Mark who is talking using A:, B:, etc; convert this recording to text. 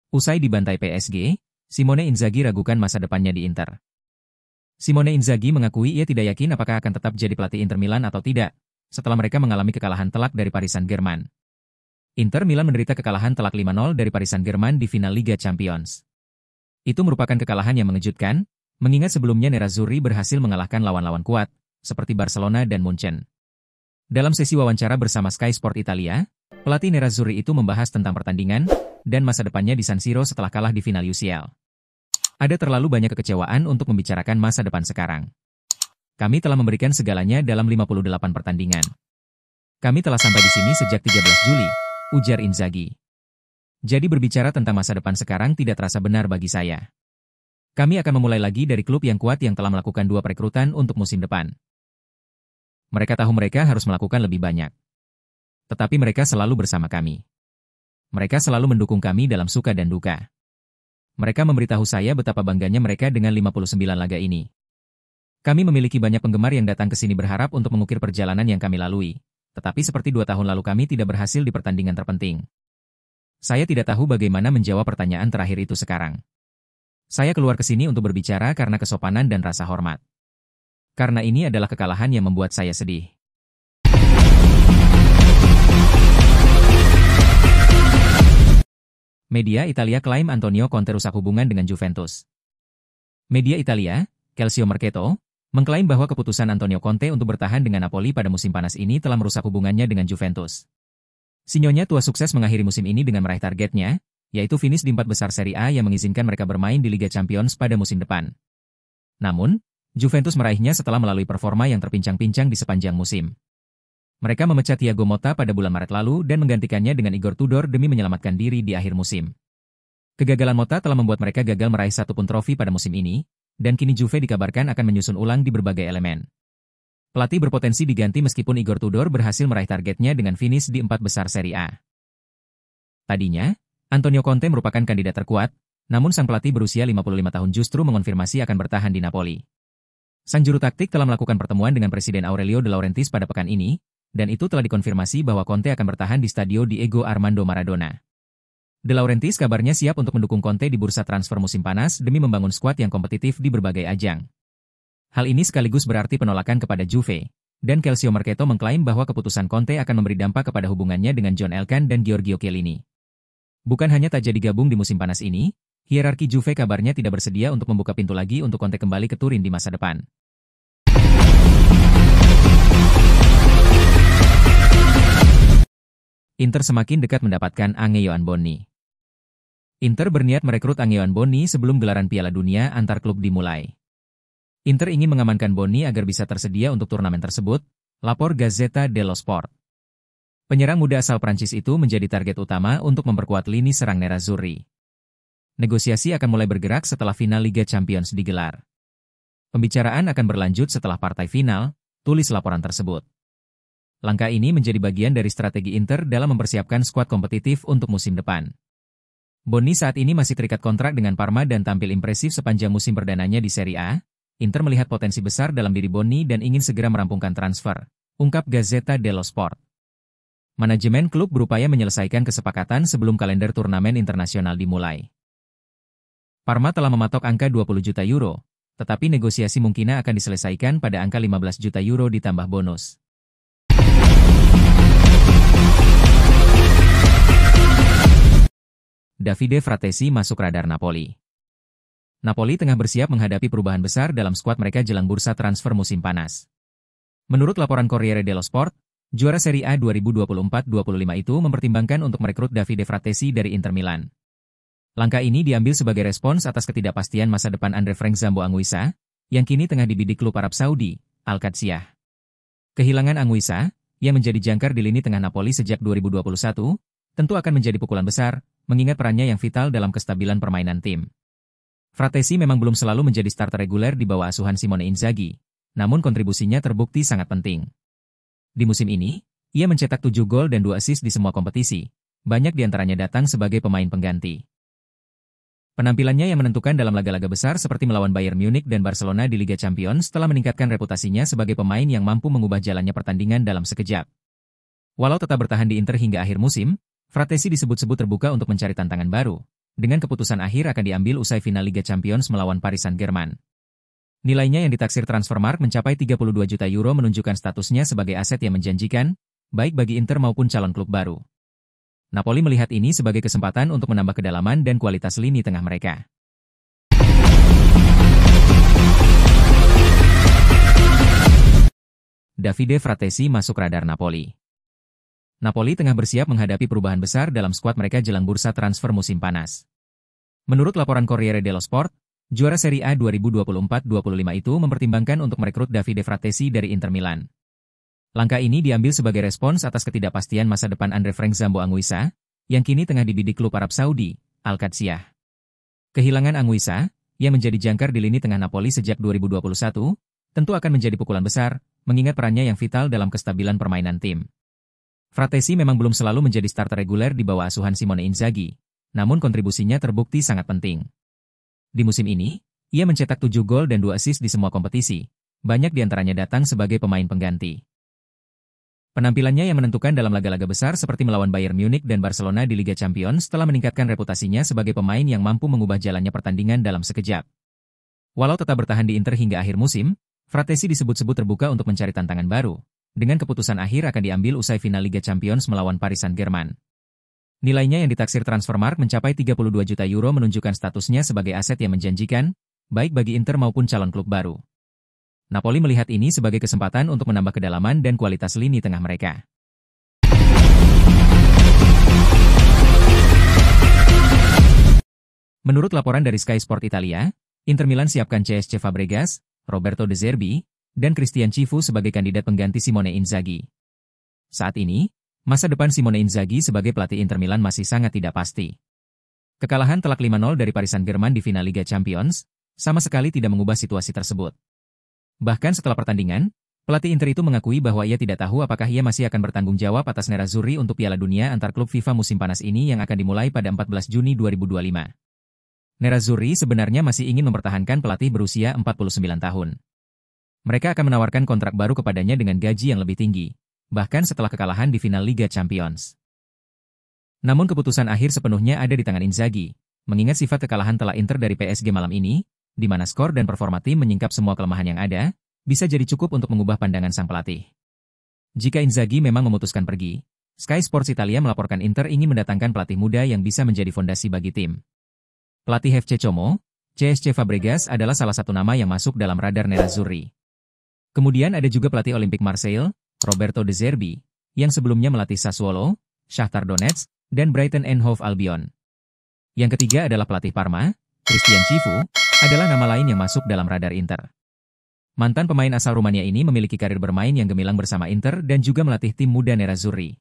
A: Usai dibantai PSG, Simone Inzaghi ragukan masa depannya di Inter. Simone Inzaghi mengakui ia tidak yakin apakah akan tetap jadi pelatih Inter Milan atau tidak, setelah mereka mengalami kekalahan telak dari Paris Saint-Germain. Inter Milan menderita kekalahan telak 5-0 dari Paris Saint-Germain di final Liga Champions. Itu merupakan kekalahan yang mengejutkan, mengingat sebelumnya Nerazzurri berhasil mengalahkan lawan-lawan kuat, seperti Barcelona dan Munchen. Dalam sesi wawancara bersama Sky Sport Italia, pelatih Nerazzurri itu membahas tentang pertandingan dan masa depannya di San Siro setelah kalah di final UCL. Ada terlalu banyak kekecewaan untuk membicarakan masa depan sekarang. Kami telah memberikan segalanya dalam 58 pertandingan. Kami telah sampai di sini sejak 13 Juli, ujar Inzaghi. Jadi berbicara tentang masa depan sekarang tidak terasa benar bagi saya. Kami akan memulai lagi dari klub yang kuat yang telah melakukan 2 perekrutan untuk musim depan. Mereka tahu mereka harus melakukan lebih banyak. Tetapi mereka selalu bersama kami. Mereka selalu mendukung kami dalam suka dan duka. Mereka memberitahu saya betapa bangganya mereka dengan 59 laga ini. Kami memiliki banyak penggemar yang datang ke sini berharap untuk mengukir perjalanan yang kami lalui. Tetapi seperti 2 tahun lalu kami tidak berhasil di pertandingan terpenting. Saya tidak tahu bagaimana menjawab pertanyaan terakhir itu sekarang. Saya keluar ke sini untuk berbicara karena kesopanan dan rasa hormat. Karena ini adalah kekalahan yang membuat saya sedih. Media Italia klaim Antonio Conte rusak hubungan dengan Juventus. Media Italia, Calcio Mercato, mengklaim bahwa keputusan Antonio Conte untuk bertahan dengan Napoli pada musim panas ini telah merusak hubungannya dengan Juventus. Sinyonya tua sukses mengakhiri musim ini dengan meraih targetnya, yaitu finish di 4 besar Serie A yang mengizinkan mereka bermain di Liga Champions pada musim depan. Namun, Juventus meraihnya setelah melalui performa yang terpincang-pincang di sepanjang musim. Mereka memecat Thiago Motta pada bulan Maret lalu dan menggantikannya dengan Igor Tudor demi menyelamatkan diri di akhir musim. Kegagalan Motta telah membuat mereka gagal meraih 1 pun trofi pada musim ini, dan kini Juve dikabarkan akan menyusun ulang di berbagai elemen. Pelatih berpotensi diganti meskipun Igor Tudor berhasil meraih targetnya dengan finish di 4 besar Serie A. Tadinya, Antonio Conte merupakan kandidat terkuat, namun sang pelatih berusia 55 tahun justru mengonfirmasi akan bertahan di Napoli. Sang juru taktik telah melakukan pertemuan dengan Presiden Aurelio De Laurentiis pada pekan ini, dan itu telah dikonfirmasi bahwa Conte akan bertahan di Stadio Diego Armando Maradona. De Laurentiis kabarnya siap untuk mendukung Conte di bursa transfer musim panas demi membangun skuad yang kompetitif di berbagai ajang. Hal ini sekaligus berarti penolakan kepada Juve, dan Calcio Mercato mengklaim bahwa keputusan Conte akan memberi dampak kepada hubungannya dengan John Elkann dan Giorgio Chiellini. Bukan hanya tak jadi gabung di musim panas ini, hierarki Juve kabarnya tidak bersedia untuk membuka pintu lagi untuk Conte kembali ke Turin di masa depan. Inter semakin dekat mendapatkan Ange Bonni. Inter berniat merekrut Ange Bonni sebelum gelaran Piala Dunia antar klub dimulai. Inter ingin mengamankan Bonni agar bisa tersedia untuk turnamen tersebut, lapor Gazzetta dello Sport. Penyerang muda asal Prancis itu menjadi target utama untuk memperkuat lini serang Nerazzurri. Negosiasi akan mulai bergerak setelah final Liga Champions digelar. Pembicaraan akan berlanjut setelah partai final, tulis laporan tersebut. Langkah ini menjadi bagian dari strategi Inter dalam mempersiapkan skuad kompetitif untuk musim depan. Bonni saat ini masih terikat kontrak dengan Parma dan tampil impresif sepanjang musim perdananya di Serie A. Inter melihat potensi besar dalam diri Bonni dan ingin segera merampungkan transfer, ungkap Gazzetta dello Sport. Manajemen klub berupaya menyelesaikan kesepakatan sebelum kalender turnamen internasional dimulai. Parma telah mematok angka 20 juta euro, tetapi negosiasi mungkin akan diselesaikan pada angka 15 juta euro ditambah bonus. Davide Fratesi masuk radar Napoli. Napoli tengah bersiap menghadapi perubahan besar dalam skuad mereka jelang bursa transfer musim panas. Menurut laporan Corriere dello Sport, juara Serie A 2024-25 itu mempertimbangkan untuk merekrut Davide Fratesi dari Inter Milan. Langkah ini diambil sebagai respons atas ketidakpastian masa depan Andre Frank Zambo Anguissa, yang kini tengah dibidik klub Arab Saudi, Al-Qadsiah. Kehilangan Anguissa, yang menjadi jangkar di lini tengah Napoli sejak 2021, tentu akan menjadi pukulan besar, mengingat perannya yang vital dalam kestabilan permainan tim. Fratesi memang belum selalu menjadi starter reguler di bawah asuhan Simone Inzaghi, namun kontribusinya terbukti sangat penting. Di musim ini, ia mencetak 7 gol dan 2 assist di semua kompetisi, banyak diantaranya datang sebagai pemain pengganti. Penampilannya yang menentukan dalam laga-laga besar seperti melawan Bayern Munich dan Barcelona di Liga Champions telah meningkatkan reputasinya sebagai pemain yang mampu mengubah jalannya pertandingan dalam sekejap. Walau tetap bertahan di Inter hingga akhir musim, Fratesi disebut-sebut terbuka untuk mencari tantangan baru, dengan keputusan akhir akan diambil usai final Liga Champions melawan Paris Saint-Germain. Nilainya yang ditaksir Transfermarkt mencapai 32 juta euro menunjukkan statusnya sebagai aset yang menjanjikan, baik bagi Inter maupun calon klub baru. Napoli melihat ini sebagai kesempatan untuk menambah kedalaman dan kualitas lini tengah mereka. Davide Fratesi masuk radar Napoli. Napoli tengah bersiap menghadapi perubahan besar dalam skuad mereka jelang bursa transfer musim panas. Menurut laporan Corriere dello Sport, juara Serie A 2024-25 itu mempertimbangkan untuk merekrut Davide Fratesi dari Inter Milan. Langkah ini diambil sebagai respons atas ketidakpastian masa depan Andre Frank Zambo Anguissa, yang kini tengah dibidik klub Arab Saudi, Al-Qadsiah. Kehilangan Anguissa, yang menjadi jangkar di lini tengah Napoli sejak 2021, tentu akan menjadi pukulan besar, mengingat perannya yang vital dalam kestabilan permainan tim. Fratesi memang belum selalu menjadi starter reguler di bawah asuhan Simone Inzaghi, namun kontribusinya terbukti sangat penting. Di musim ini, ia mencetak 7 gol dan 2 assist di semua kompetisi, banyak diantaranya datang sebagai pemain pengganti. Penampilannya yang menentukan dalam laga-laga besar seperti melawan Bayern Munich dan Barcelona di Liga Champions telah meningkatkan reputasinya sebagai pemain yang mampu mengubah jalannya pertandingan dalam sekejap. Walau tetap bertahan di Inter hingga akhir musim, Fratesi disebut-sebut terbuka untuk mencari tantangan baru, dengan keputusan akhir akan diambil usai final Liga Champions melawan Paris Saint-Germain. Nilainya yang ditaksir Transfermarkt mencapai 32 juta euro menunjukkan statusnya sebagai aset yang menjanjikan, baik bagi Inter maupun calon klub baru. Napoli melihat ini sebagai kesempatan untuk menambah kedalaman dan kualitas lini tengah mereka. Menurut laporan dari Sky Sport Italia, Inter Milan siapkan CSC Fabregas, Roberto De Zerbi, dan Christian Chivu sebagai kandidat pengganti Simone Inzaghi. Saat ini, masa depan Simone Inzaghi sebagai pelatih Inter Milan masih sangat tidak pasti. Kekalahan telak 5-0 dari Paris Saint-Germain di final Liga Champions, sama sekali tidak mengubah situasi tersebut. Bahkan setelah pertandingan, pelatih Inter itu mengakui bahwa ia tidak tahu apakah ia masih akan bertanggung jawab atas Nerazzurri untuk Piala Dunia antar klub FIFA musim panas ini yang akan dimulai pada 14 Juni 2025. Nerazzurri sebenarnya masih ingin mempertahankan pelatih berusia 49 tahun. Mereka akan menawarkan kontrak baru kepadanya dengan gaji yang lebih tinggi, bahkan setelah kekalahan di final Liga Champions. Namun keputusan akhir sepenuhnya ada di tangan Inzaghi, mengingat sifat kekalahan telak Inter dari PSG malam ini, di mana skor dan performa tim menyingkap semua kelemahan yang ada, bisa jadi cukup untuk mengubah pandangan sang pelatih. Jika Inzaghi memang memutuskan pergi, Sky Sports Italia melaporkan Inter ingin mendatangkan pelatih muda yang bisa menjadi fondasi bagi tim. Pelatih FC Como, CSC Fabregas adalah salah satu nama yang masuk dalam radar Nerazzurri. Kemudian ada juga pelatih Olympique Marseille, Roberto De Zerbi, yang sebelumnya melatih Sassuolo, Shakhtar Donetsk, dan Brighton and Hove Albion. Yang ketiga adalah pelatih Parma, Christian Chivu, adalah nama lain yang masuk dalam radar Inter. Mantan pemain asal Rumania ini memiliki karir bermain yang gemilang bersama Inter dan juga melatih tim muda Nerazzurri.